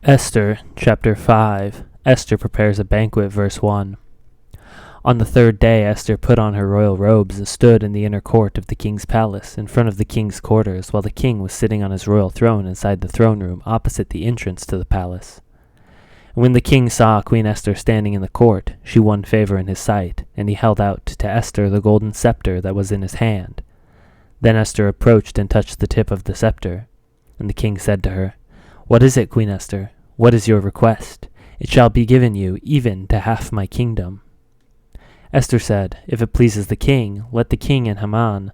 Esther, chapter 5. Esther prepares a banquet, verse 1. On the third day Esther put on her royal robes and stood in the inner court of the king's palace, in front of the king's quarters, while the king was sitting on his royal throne inside the throne room opposite the entrance to the palace. And when the king saw Queen Esther standing in the court, she won favor in his sight, and he held out to Esther the golden scepter that was in his hand. Then Esther approached and touched the tip of the scepter. And the king said to her, "What is it, Queen Esther? What is your request? It shall be given you, even to half my kingdom." Esther said, "If it pleases the king, let the king and Haman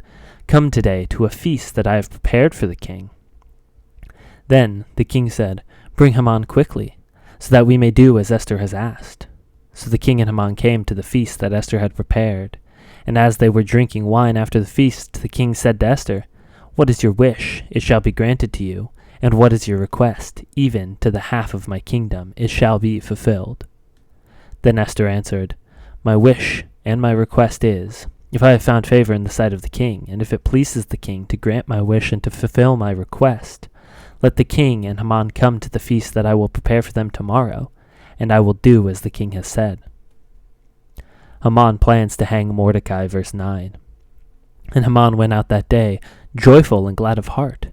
come today to a feast that I have prepared for the king." Then the king said, "Bring Haman quickly, so that we may do as Esther has asked." So the king and Haman came to the feast that Esther had prepared. And as they were drinking wine after the feast, the king said to Esther, "What is your wish? It shall be granted to you. And what is your request? Even to the half of my kingdom it shall be fulfilled." Then Esther answered, "My wish and my request is, if I have found favor in the sight of the king, and if it pleases the king to grant my wish and to fulfill my request, let the king and Haman come to the feast that I will prepare for them tomorrow, and I will do as the king has said." Haman plans to hang Mordecai, verse 9. And Haman went out that day, joyful and glad of heart.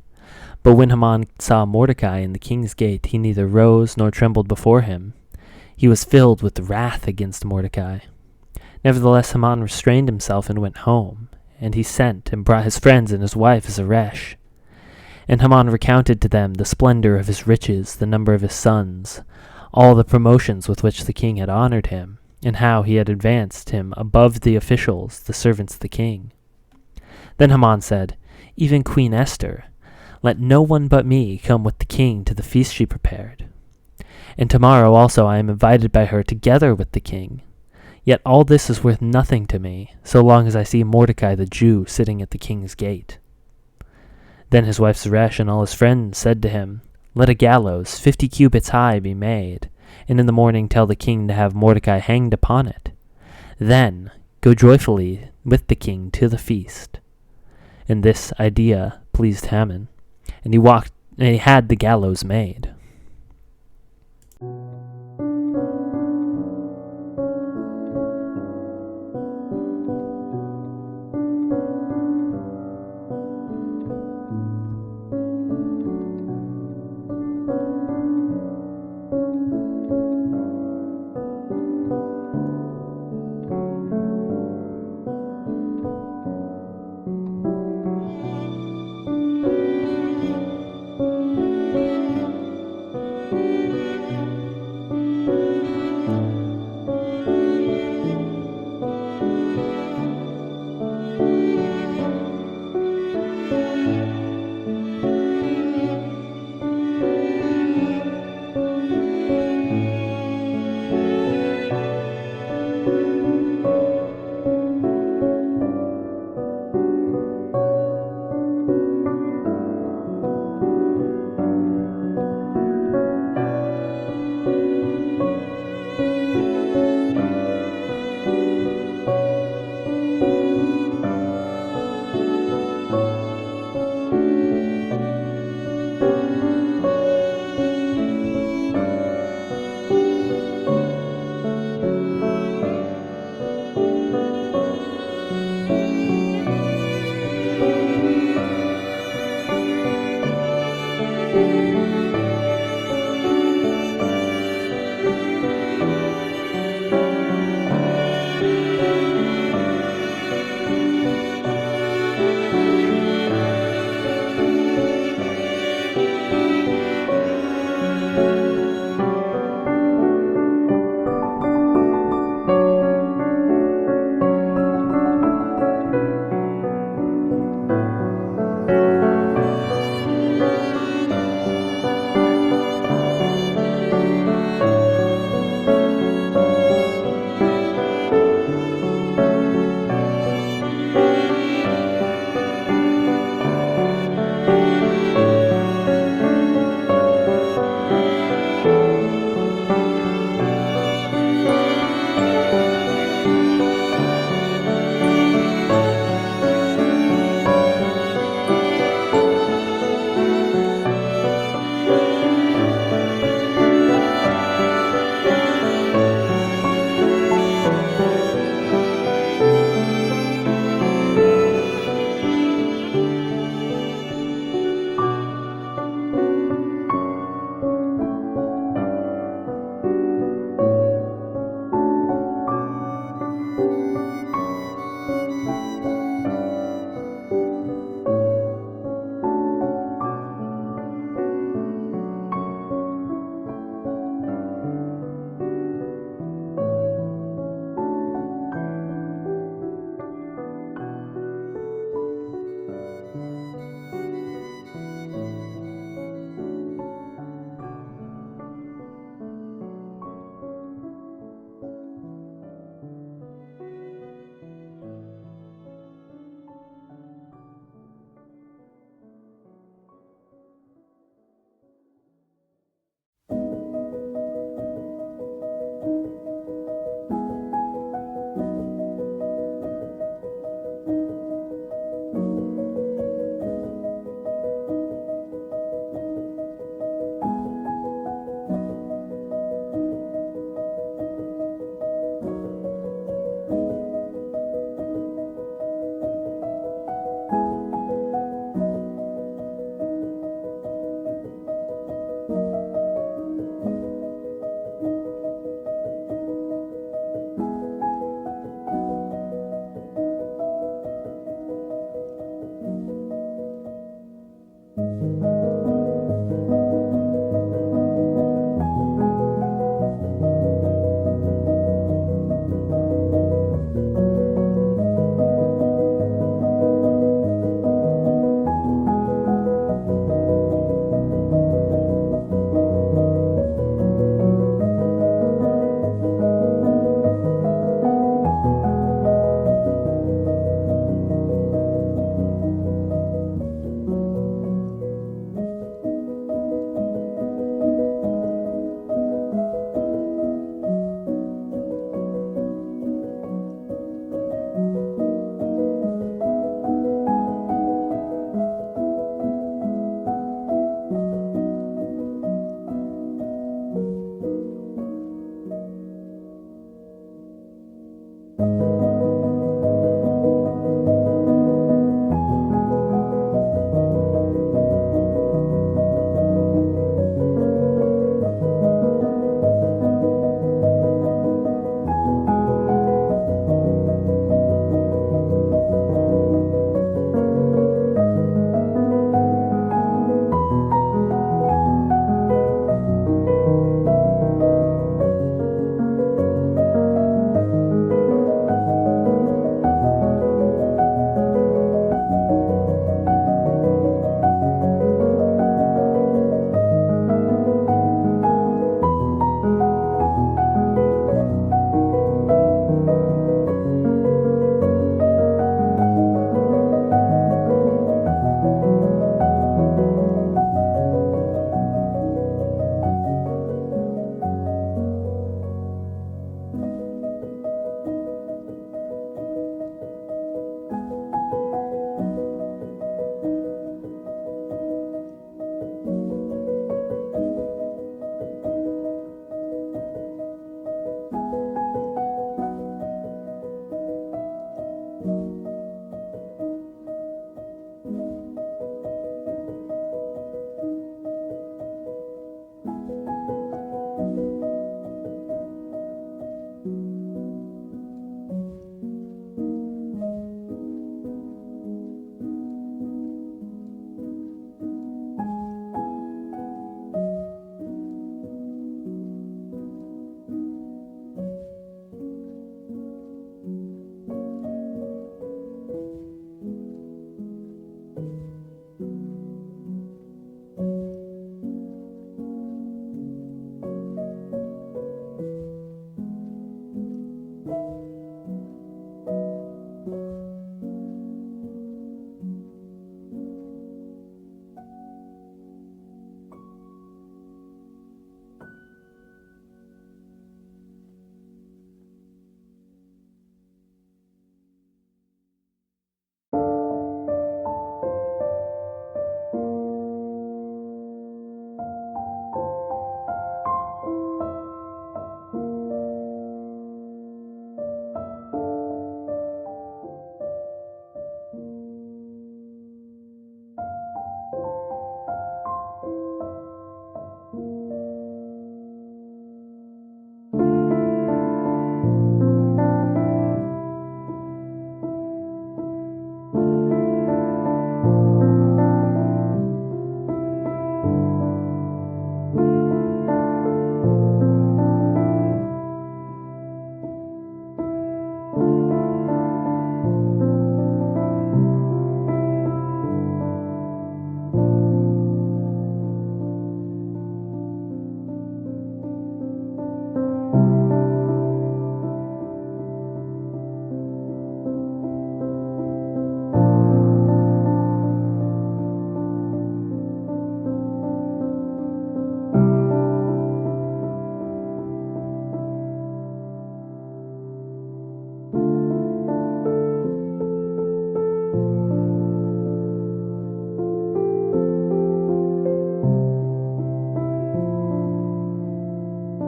But when Haman saw Mordecai in the king's gate, he neither rose nor trembled before him. He was filled with wrath against Mordecai. Nevertheless Haman restrained himself and went home, and he sent and brought his friends and his wife Zeresh. And Haman recounted to them the splendor of his riches, the number of his sons, all the promotions with which the king had honored him, and how he had advanced him above the officials, the servants of the king. Then Haman said, "Even Queen Esther, let no one but me come with the king to the feast she prepared. And tomorrow also I am invited by her together with the king. Yet all this is worth nothing to me, so long as I see Mordecai the Jew sitting at the king's gate." Then his wife Zeresh and all his friends said to him, "Let a gallows 50 cubits high be made, and in the morning tell the king to have Mordecai hanged upon it. Then go joyfully with the king to the feast." And this idea pleased Haman, and he had the gallows made.